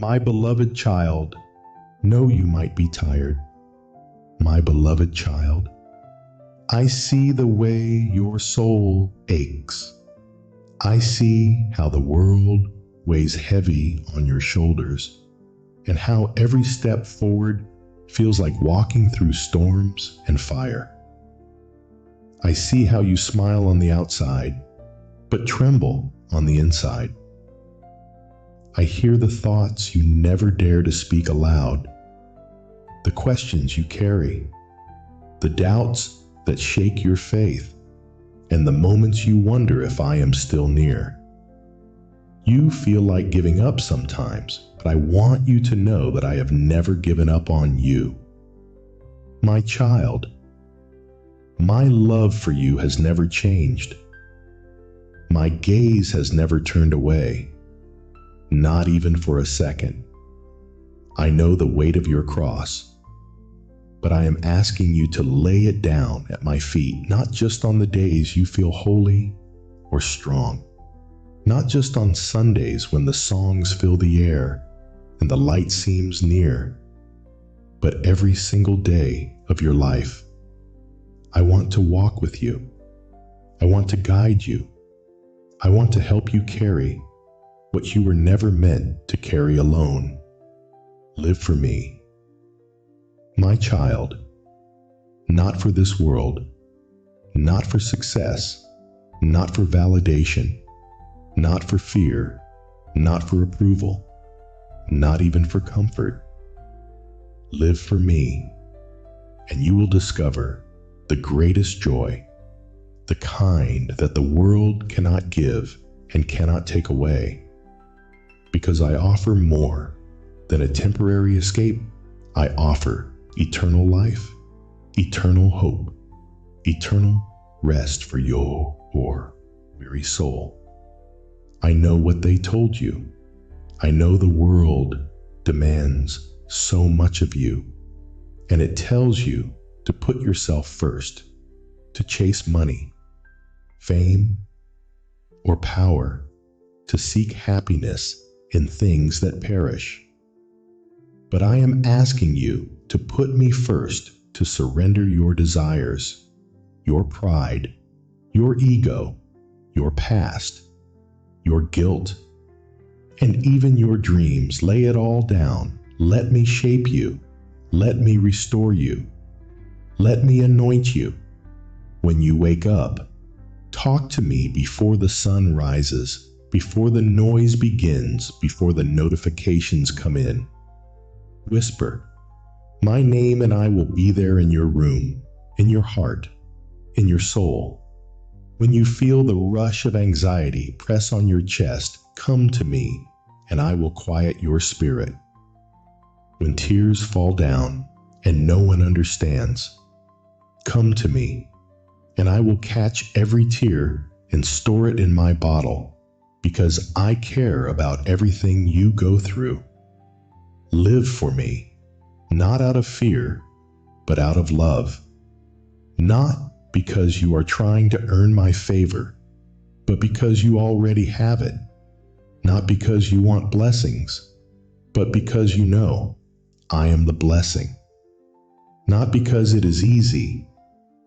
My beloved child, know you might be tired. My beloved child, I see the way your soul aches. I see how the world weighs heavy on your shoulders, and how every step forward feels like walking through storms and fire. I see how you smile on the outside, but tremble on the inside. I hear the thoughts you never dare to speak aloud, the questions you carry, the doubts that shake your faith, and the moments you wonder if I am still near. You feel like giving up sometimes, but I want you to know that I have never given up on you. My child, my love for you has never changed. My gaze has never turned away, not even for a second. I know the weight of your cross, but I am asking you to lay it down at my feet, not just on the days you feel holy or strong, not just on Sundays when the songs fill the air and the light seems near, but every single day of your life. I want to walk with you. I want to guide you. I want to help you carry what you were never meant to carry alone. Live for me. My child, not for this world, not for success, not for validation, not for fear, not for approval, not even for comfort. Live for me, and you will discover the greatest joy, the kind that the world cannot give and cannot take away. Because I offer more than a temporary escape. I offer eternal life, eternal hope, eternal rest for your weary soul. I know what they told you. I know the world demands so much of you, and it tells you to put yourself first, to chase money, fame, or power, to seek happiness in things that perish. But I am asking you to put me first, to surrender your desires, your pride, your ego, your past, your guilt, and even your dreams. Lay it all down. Let me shape you. Let me restore you. Let me anoint you. When you wake up, talk to me before the sun rises, before the noise begins, before the notifications come in. Whisper my name, and I will be there in your room, in your heart, in your soul. When you feel the rush of anxiety press on your chest, come to me, and I will quiet your spirit. When tears fall down and no one understands, come to me, and I will catch every tear and store it in my bottle, because I care about everything you go through. Live for me, not out of fear, but out of love. Not because you are trying to earn my favor, but because you already have it. Not because you want blessings, but because you know I am the blessing. Not because it is easy,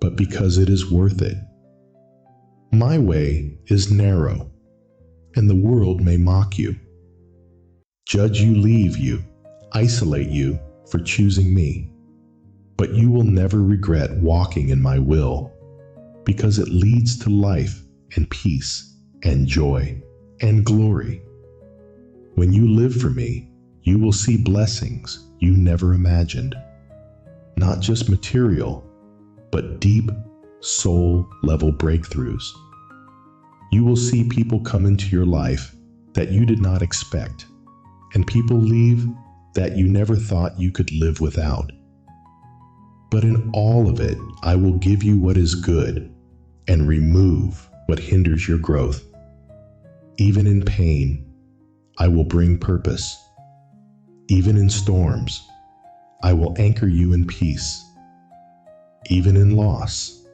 but because it is worth it. My way is narrow, and the world may mock you, judge you, leave you, isolate you for choosing me. But you will never regret walking in my will, because it leads to life and peace and joy and glory. When you live for me, you will see blessings you never imagined. Not just material, but deep soul-level breakthroughs. You will see people come into your life that you did not expect, and people leave that you never thought you could live without. But in all of it, I will give you what is good and remove what hinders your growth. Even in pain, I will bring purpose. Even in storms, I will anchor you in peace. Even in loss,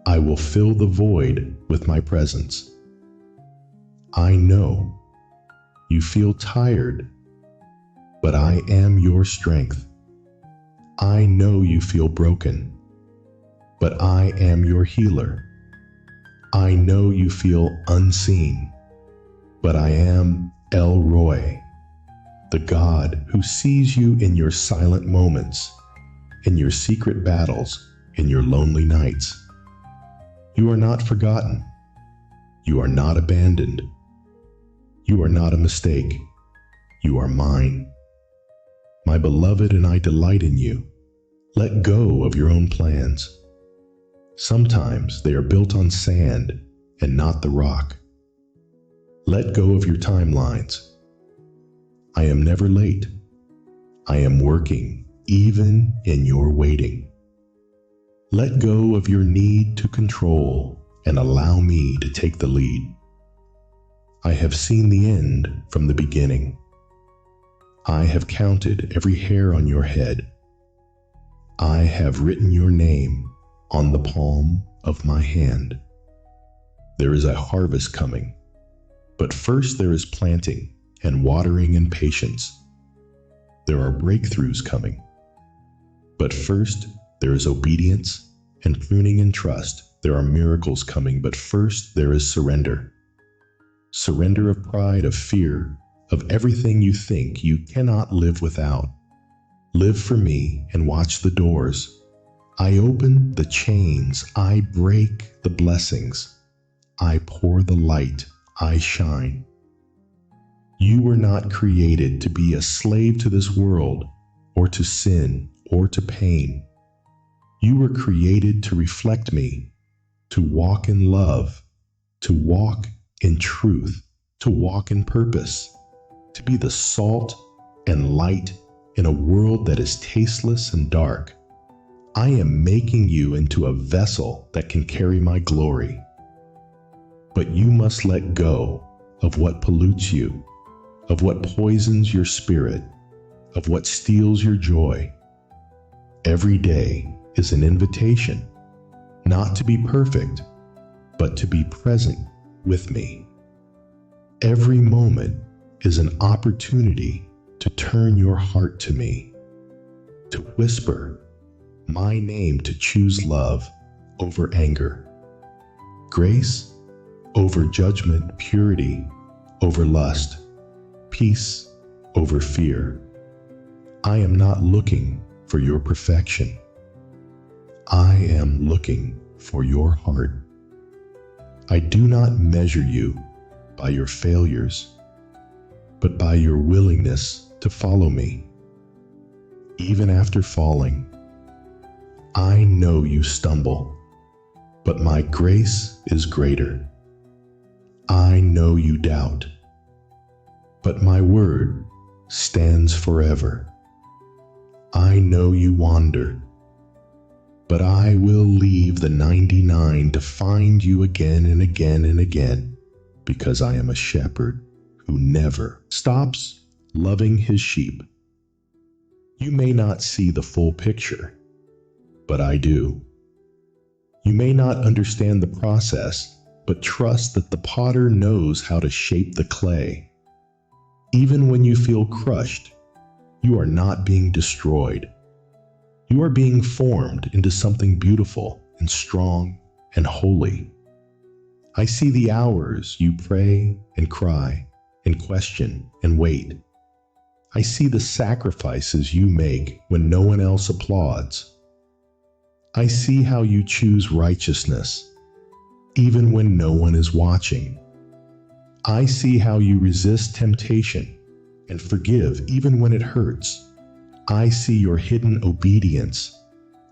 I will fill the void with my presence. I know you feel tired but I am your strength. I know you feel broken, but I am your healer. I know you feel unseen, but I am El Roy, the God who sees you in your silent moments, in your secret battles, in your lonely nights. You are not forgotten. You are not abandoned. You are not a mistake. You are mine. My beloved, and I delight in you. Let go of your own plans. Sometimes they are built on sand and not the rock. Let go of your timelines. I am never late. I am working even in your waiting. Let go of your need to control and allow me to take the lead. I have seen the end from the beginning. I have counted every hair on your head. I have written your name on the palm of my hand. There is a harvest coming, but first there is planting and watering and patience. There are breakthroughs coming, but first there is obedience and pruning and trust. There are miracles coming, but first there is surrender. Surrender of pride, of fear, of everything you think you cannot live without. Live for me and watch the doors. I open the chains, I break the blessings. I pour the light, I shine. You were not created to be a slave to this world, or to sin, or to pain. You were created to reflect me, to walk in love, to walk in truth, to walk in purpose, to be the salt and light in a world that is tasteless and dark. I am making you into a vessel that can carry my glory. But you must let go of what pollutes you, of what poisons your spirit, of what steals your joy. Every day is an invitation, not to be perfect, but to be present with me. Every moment is an opportunity to turn your heart to me, to whisper my name, to choose love over anger, grace over judgment, purity over lust, peace over fear. I am not looking for your perfection. I am looking for your heart. I do not measure you by your failures, but by your willingness to follow me. Even after falling, I know you stumble, but my grace is greater. I know you doubt, but my word stands forever. I know you wander, but I will leave the 99 to find you again and again and again, because I am a shepherd who never stops loving his sheep. You may not see the full picture, but I do. You may not understand the process, but trust that the potter knows how to shape the clay. Even when you feel crushed, you are not being destroyed. You are being formed into something beautiful and strong and holy. I see the hours you pray and cry and question and wait. I see the sacrifices you make when no one else applauds. I see how you choose righteousness, even when no one is watching. I see how you resist temptation and forgive even when it hurts. I see your hidden obedience,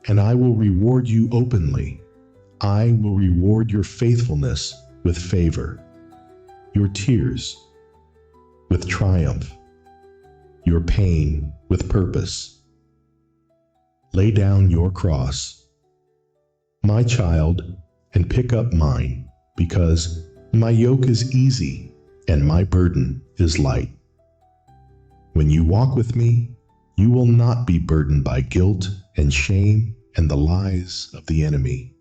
and I will reward you openly. I will reward your faithfulness with favor, your tears with triumph, your pain with purpose. Lay down your cross, my child, and pick up mine, because my yoke is easy and my burden is light. When you walk with me, you will not be burdened by guilt and shame and the lies of the enemy.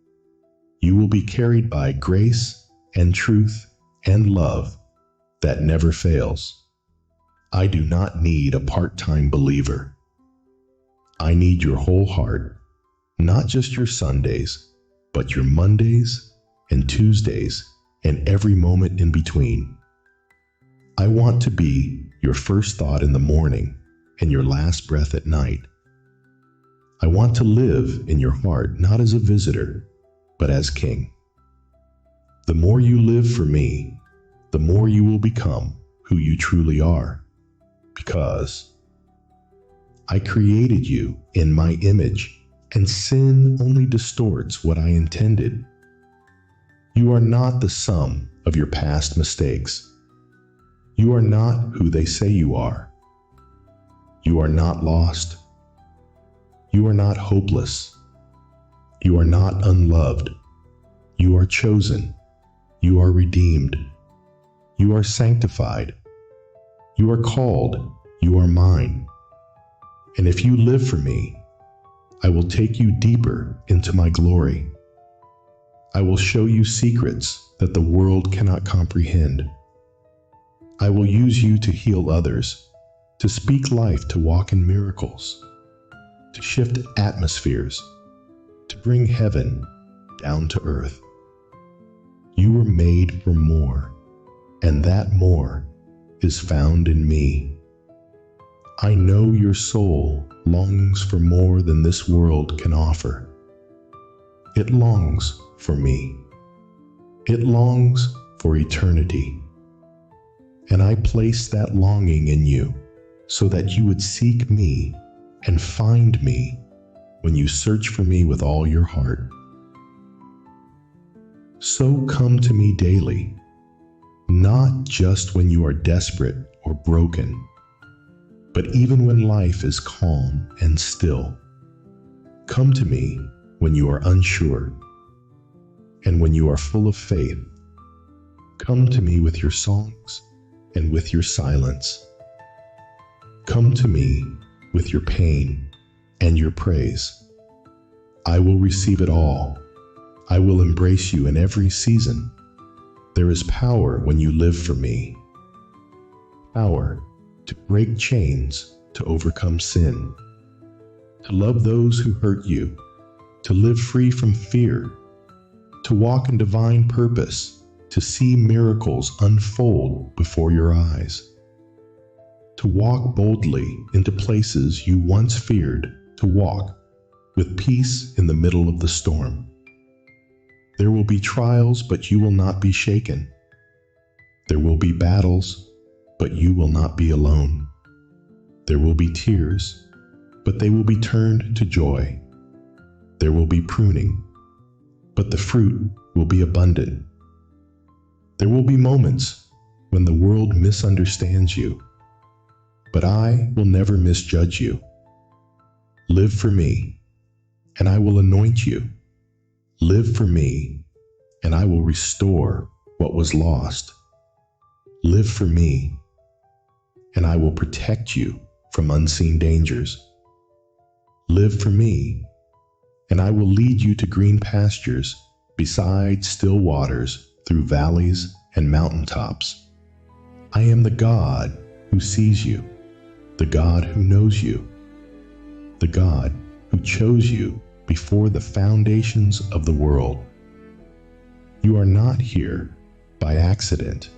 You will be carried by grace and truth and love that never fails. I do not need a part-time believer. I need your whole heart, not just your Sundays, but your Mondays and Tuesdays and every moment in between. I want to be your first thought in the morning and your last breath at night. I want to live in your heart not as a visitor, but as king. The more you live for me, the more you will become who you truly are, because I created you in my image, and sin only distorts what I intended. You are not the sum of your past mistakes. You are not who they say you are. You are not lost. You are not hopeless. You are not unloved. You are chosen. You are redeemed. You are sanctified. You are called. You are mine. And if you live for me, I will take you deeper into my glory. I will show you secrets that the world cannot comprehend. I will use you to heal others, to speak life, to walk in miracles, to shift atmospheres, to bring heaven down to earth. You were made for more, and that more is found in me. I know your soul longs for more than this world can offer. It longs for me. It longs for eternity. And I place that longing in you so that you would seek me and find me when you search for me with all your heart. So come to me daily, not just when you are desperate or broken, but even when life is calm and still. Come to me when you are unsure and when you are full of faith. Come to me with your songs and with your silence. Come to me with your pain and your praise. I will receive it all. I will embrace you in every season. There is power when you live for me. Power to break chains, to overcome sin, to love those who hurt you, to live free from fear, to walk in divine purpose, to see miracles unfold before your eyes, to walk boldly into places you once feared to walk, with peace in the middle of the storm. There will be trials, but you will not be shaken. There will be battles, but you will not be alone. There will be tears, but they will be turned to joy. There will be pruning, but the fruit will be abundant. There will be moments when the world misunderstands you, but I will never misjudge you. Live for me, and I will anoint you. Live for me, and I will restore what was lost. Live for me, and I will protect you from unseen dangers. Live for me, and I will lead you to green pastures, beside still waters, through valleys and mountaintops. I am the God who sees you, the God who knows you, the God who chose you before the foundations of the world. You are not here by accident.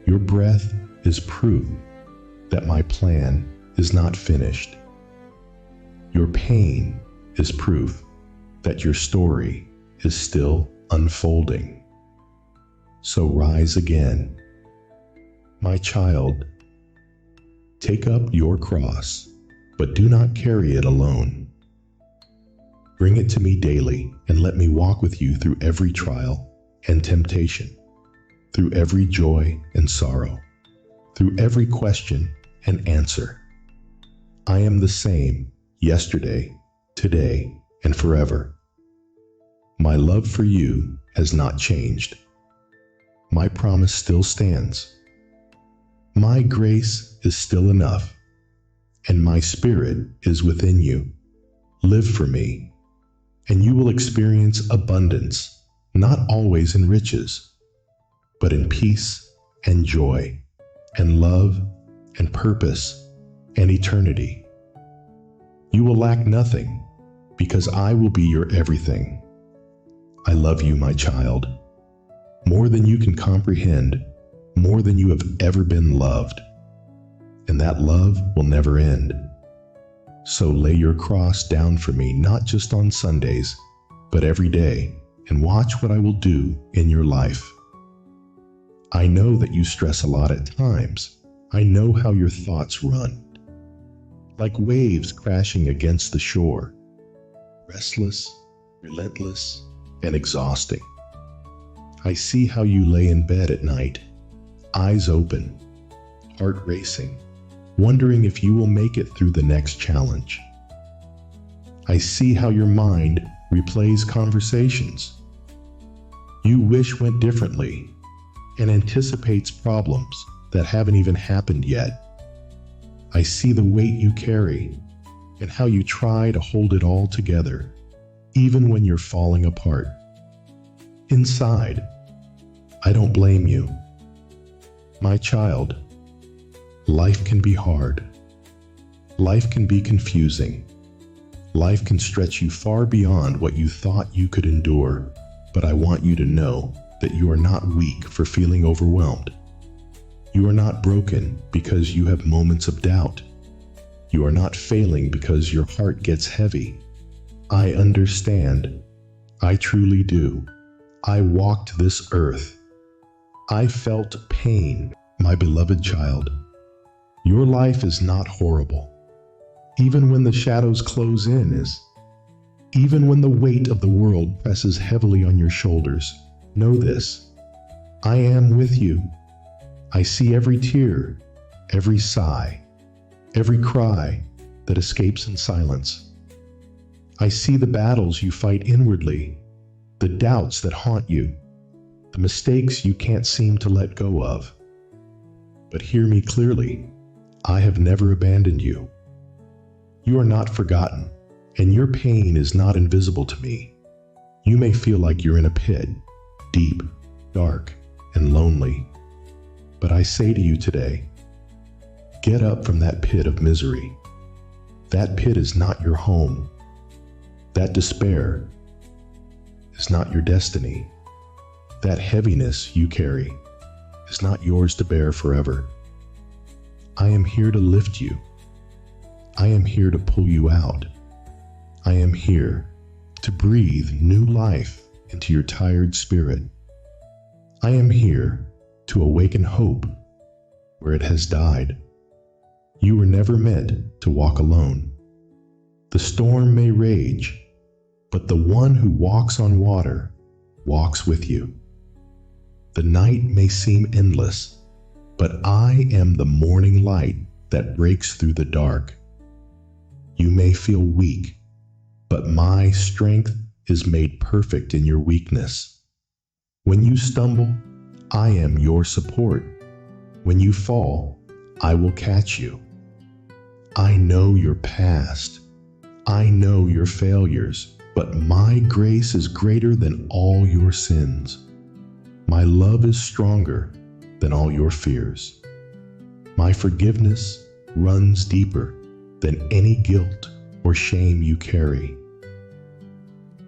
Your breath is proof that my plan is not finished. Your pain is proof that your story is still unfolding. So rise again. My child, take up your cross, but do not carry it alone. Bring it to me daily and let me walk with you through every trial and temptation, through every joy and sorrow, through every question and answer. I am the same yesterday, today, and forever. My love for you has not changed. My promise still stands. My grace is still enough, and my spirit is within you. Live for me, and you will experience abundance, not always in riches, but in peace and joy and love and purpose and eternity. You will lack nothing because I will be your everything. I love you, my child, more than you can comprehend, more than you have ever been loved. And that love will never end. So lay your cross down for me, not just on Sundays, but every day, and watch what I will do in your life. I know that you stress a lot at times. I know how your thoughts run, like waves crashing against the shore, restless, relentless, and exhausting. I see how you lay in bed at night, eyes open, heart racing, wondering if you will make it through the next challenge. I see how your mind replays conversations you wish went differently and anticipates problems that haven't even happened yet. I see the weight you carry and how you try to hold it all together, even when you're falling apart. Inside, I don't blame you. My child, life can be hard. Life can be confusing. Life can stretch you far beyond what you thought you could endure, but I want you to know that you are not weak for feeling overwhelmed. You are not broken because you have moments of doubt. You are not failing because your heart gets heavy. I understand. I truly do. I walked this earth. I felt pain, my beloved child. Your life is not horrible. Even when the shadows close in, even when the weight of the world presses heavily on your shoulders, know this: I am with you. I see every tear, every sigh, every cry that escapes in silence. I see the battles you fight inwardly, the doubts that haunt you, the mistakes you can't seem to let go of. But hear me clearly, I have never abandoned you. You are not forgotten, and your pain is not invisible to me. You may feel like you're in a pit, deep, dark, and lonely. But I say to you today, get up from that pit of misery. That pit is not your home. That despair is not your destiny. That heaviness you carry is not yours to bear forever. I am here to lift you. I am here to pull you out. I am here to breathe new life into your tired spirit. I am here to awaken hope where it has died. You were never meant to walk alone. The storm may rage, but the one who walks on water walks with you. The night may seem endless, but I am the morning light that breaks through the dark. You may feel weak, but my strength is made perfect in your weakness. When you stumble, I am your support. When you fall, I will catch you. I know your past. I know your failures, but my grace is greater than all your sins. My love is stronger than all your fears. My forgiveness runs deeper than any guilt or shame you carry.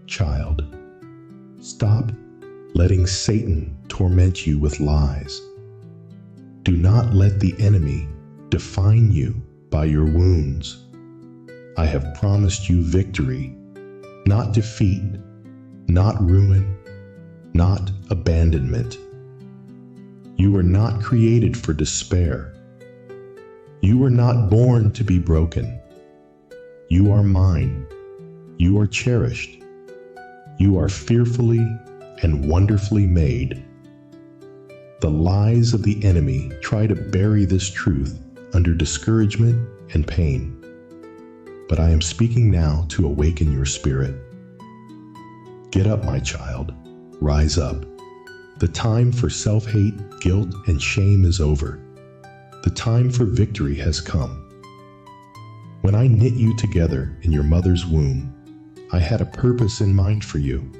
Child, stop letting Satan torment you with lies. Do not let the enemy define you by your wounds. I have promised you victory, not defeat, not ruin, not abandonment. You were not created for despair. You were not born to be broken. You are mine. You are cherished. You are fearfully and wonderfully made. The lies of the enemy try to bury this truth under discouragement and pain. But I am speaking now to awaken your spirit. Get up, my child. Rise up. The time for self-hate, guilt, and shame is over. The time for victory has come. When I knit you together in your mother's womb, I had a purpose in mind for you.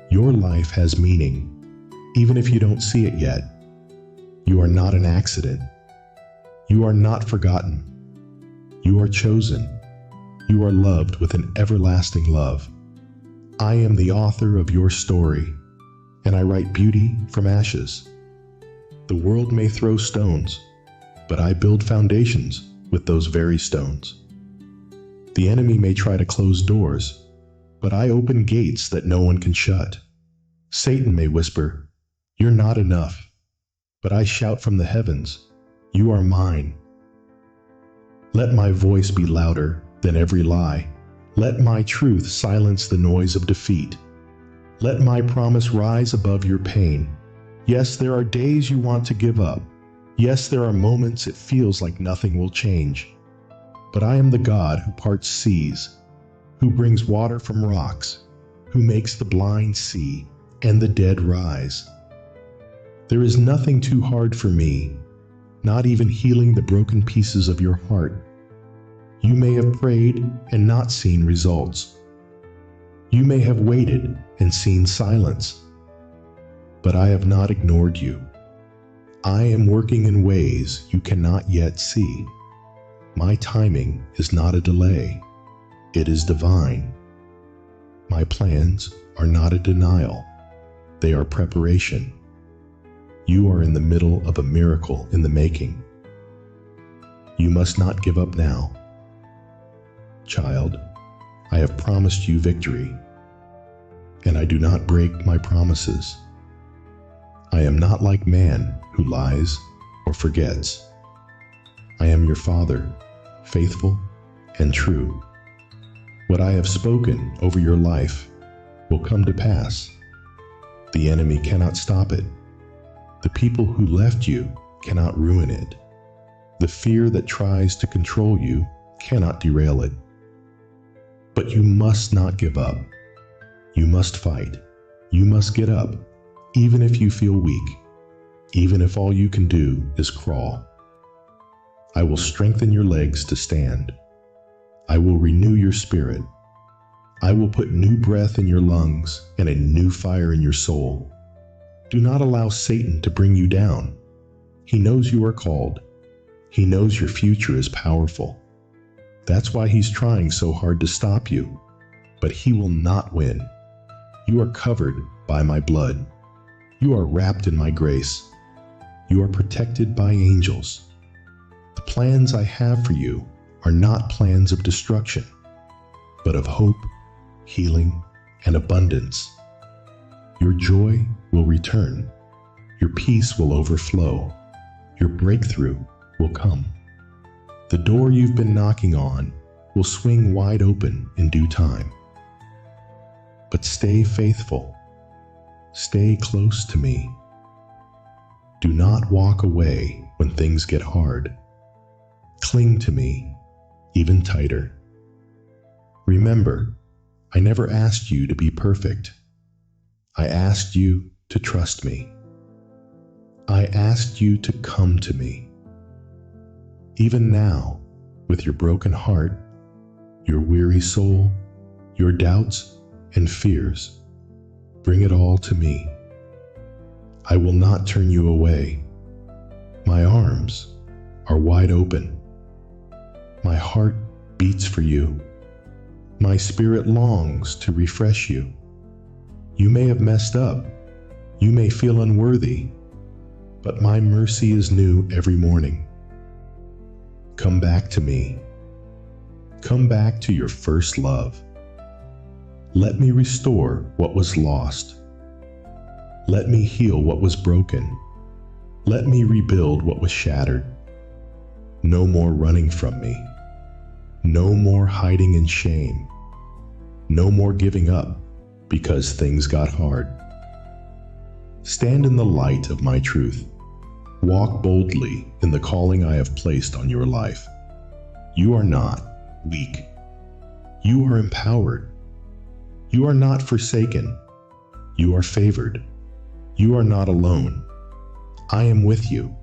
Your life has meaning, even if you don't see it yet. You are not an accident. You are not forgotten. You are chosen. You are loved with an everlasting love. I am the author of your story, and I write beauty from ashes. The world may throw stones, but I build foundations with those very stones. The enemy may try to close doors, but I open gates that no one can shut. Satan may whisper, "You're not enough," but I shout from the heavens, "You are mine." Let my voice be louder than every lie. Let my truth silence the noise of defeat. Let my promise rise above your pain. Yes, there are days you want to give up. Yes, there are moments it feels like nothing will change. But I am the God who parts seas, who brings water from rocks, who makes the blind see and the dead rise. There is nothing too hard for me, not even healing the broken pieces of your heart. You may have prayed and not seen results. You may have waited and seen silence. But I have not ignored you. I am working in ways you cannot yet see. My timing is not a delay. It is divine. My plans are not a denial. They are preparation. You are in the middle of a miracle in the making. You must not give up now. Child, I have promised you victory, and I do not break my promises. I am not like man who lies or forgets. I am your Father, faithful and true. What I have spoken over your life will come to pass. The enemy cannot stop it. The people who left you cannot ruin it. The fear that tries to control you cannot derail it. But you must not give up. You must fight. You must get up, even if you feel weak, even if all you can do is crawl. I will strengthen your legs to stand. I will renew your spirit. I will put new breath in your lungs and a new fire in your soul. Do not allow Satan to bring you down. He knows you are called. He knows your future is powerful. That's why he's trying so hard to stop you. But he will not win. You are covered by my blood. You are wrapped in my grace. You are protected by angels. The plans I have for you are not plans of destruction, but of hope, healing, and abundance. Your joy will return. Your peace will overflow. Your breakthrough will come. The door you've been knocking on will swing wide open in due time. But stay faithful. Stay close to me. Do not walk away when things get hard. Cling to me, even tighter. Remember, I never asked you to be perfect. I asked you to trust me. I asked you to come to me. Even now, with your broken heart, your weary soul, your doubts and fears, bring it all to me. I will not turn you away. My arms are wide open. My heart beats for you. My spirit longs to refresh you. You may have messed up. You may feel unworthy, but my mercy is new every morning. Come back to me. Come back to your first love. Let me restore what was lost. Let me heal what was broken. Let me rebuild what was shattered. No more running from me. No more hiding in shame. No more giving up because things got hard. Stand in the light of my truth. Walk boldly in the calling I have placed on your life. You are not weak. You are empowered. You are not forsaken. You are favored. You are not alone. I am with you.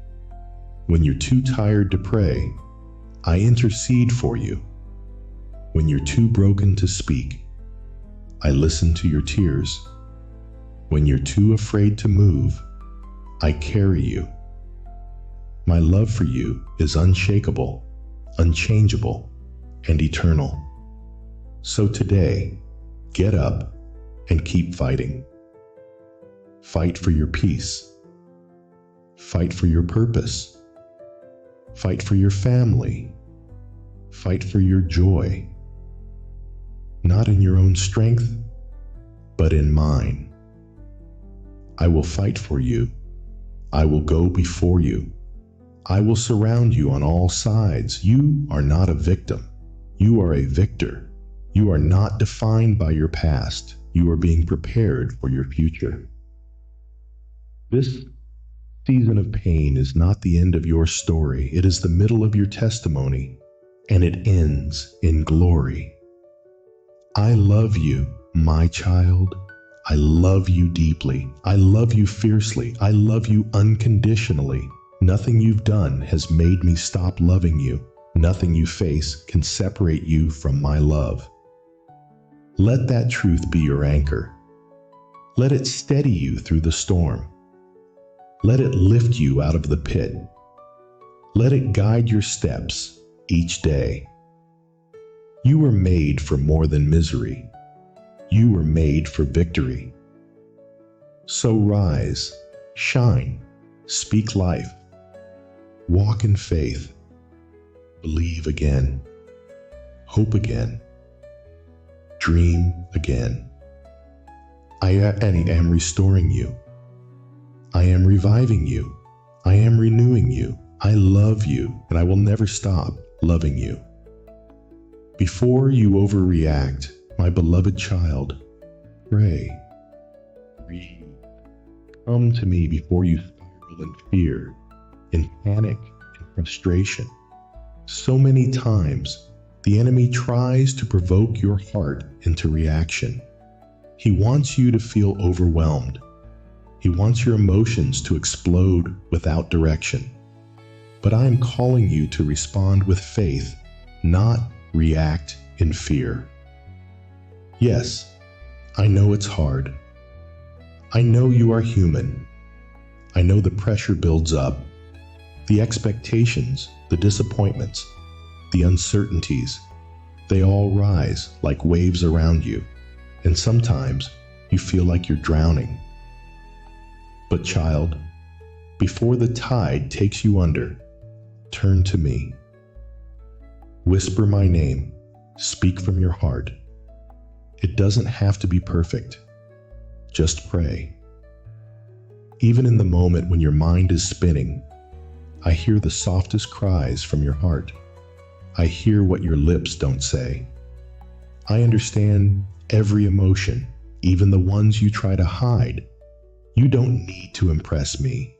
When you're too tired to pray, I intercede for you. When you're too broken to speak, I listen to your tears. When you're too afraid to move, I carry you. My love for you is unshakable, unchangeable, and eternal. So today, get up and keep fighting. Fight for your peace. Fight for your purpose. Fight for your family. Fight for your joy. Not in your own strength, but in mine. I will fight for you. I will go before you. I will surround you on all sides. You are not a victim. You are a victor. You are not defined by your past. You are being prepared for your future. This season of pain is not the end of your story. It is the middle of your testimony, and it ends in glory. I love you, my child. I love you deeply. I love you fiercely. I love you unconditionally. Nothing you've done has made me stop loving you. Nothing you face can separate you from my love. Let that truth be your anchor. Let it steady you through the storm. Let it lift you out of the pit. Let it guide your steps each day. You were made for more than misery. You were made for victory. So rise, shine, speak life, walk in faith, believe again, hope again, dream again. I am restoring you. I am reviving you. I am renewing you. I love you, and I will never stop loving you. Before you overreact, my beloved child, pray. Breathe. Come to me before you spiral in fear, in panic, in frustration. So many times, the enemy tries to provoke your heart into reaction. He wants you to feel overwhelmed. He wants your emotions to explode without direction. But I am calling you to respond with faith, not react in fear. Yes, I know it's hard. I know you are human. I know the pressure builds up. The expectations, the disappointments, the uncertainties, they all rise like waves around you. And sometimes you feel like you're drowning. But child, before the tide takes you under, turn to me. Whisper my name. Speak from your heart. It doesn't have to be perfect. Just pray. Even in the moment when your mind is spinning, I hear the softest cries from your heart. I hear what your lips don't say. I understand every emotion, even the ones you try to hide. You don't need to impress me.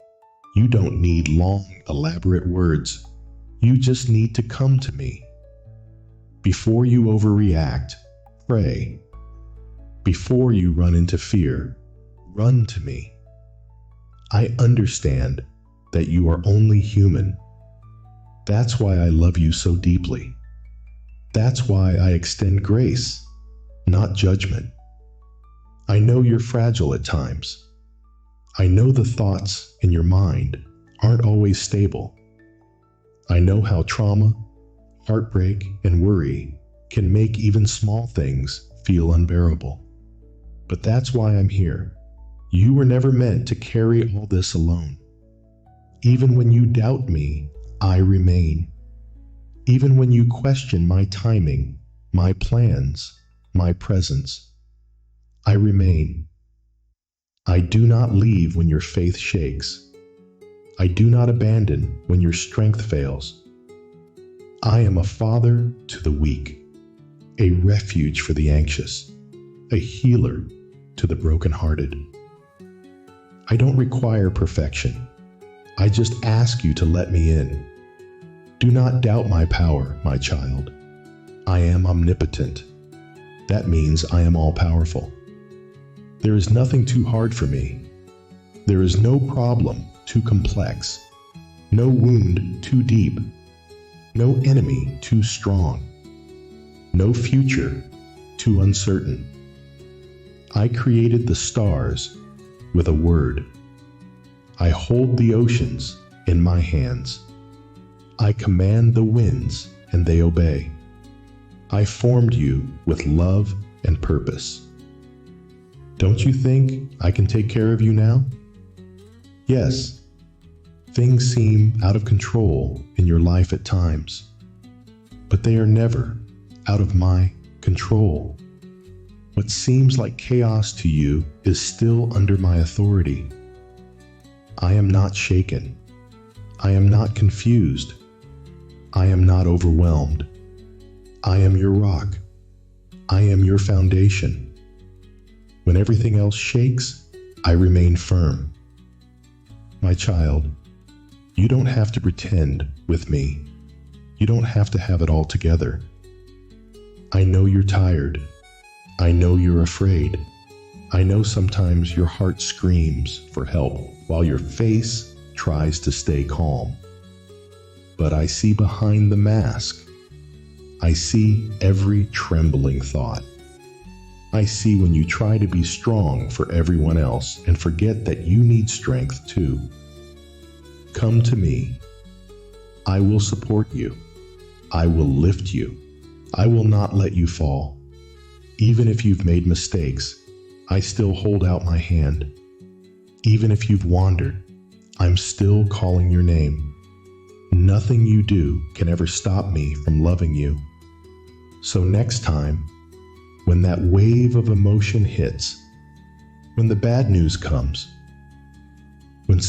You don't need long, elaborate words. You just need to come to me. Before you overreact, pray. Before you run into fear, run to me. I understand that you are only human. That's why I love you so deeply. That's why I extend grace, not judgment. I know you're fragile at times. I know the thoughts in your mind aren't always stable. I know how trauma, heartbreak, and worry can make even small things feel unbearable. But that's why I'm here. You were never meant to carry all this alone. Even when you doubt me, I remain. Even when you question my timing, my plans, my presence, I remain. I do not leave when your faith shakes. I do not abandon when your strength fails. I am a father to the weak, a refuge for the anxious, a healer to the brokenhearted. I don't require perfection. I just ask you to let me in. Do not doubt my power, my child. I am omnipotent. That means I am all-powerful. There is nothing too hard for me. There is no problem too complex, no wound too deep, no enemy too strong, no future too uncertain. I created the stars with a word. I hold the oceans in my hands. I command the winds, and they obey. I formed you with love and purpose. Don't you think I can take care of you now? Yes, things seem out of control in your life at times, but they are never out of my control. What seems like chaos to you is still under my authority. I am not shaken. I am not confused. I am not overwhelmed. I am your rock. I am your foundation. When everything else shakes, I remain firm. My child, you don't have to pretend with me. You don't have to have it all together. I know you're tired. I know you're afraid. I know sometimes your heart screams for help while your face tries to stay calm. But I see behind the mask. I see every trembling thought. I see when you try to be strong for everyone else and forget that you need strength too. Come to me. I will support you. I will lift you. I will not let you fall. Even if you've made mistakes, I still hold out my hand. Even if you've wandered, I'm still calling your name. Nothing you do can ever stop me from loving you. So next time, when that wave of emotion hits, when the bad news comes, when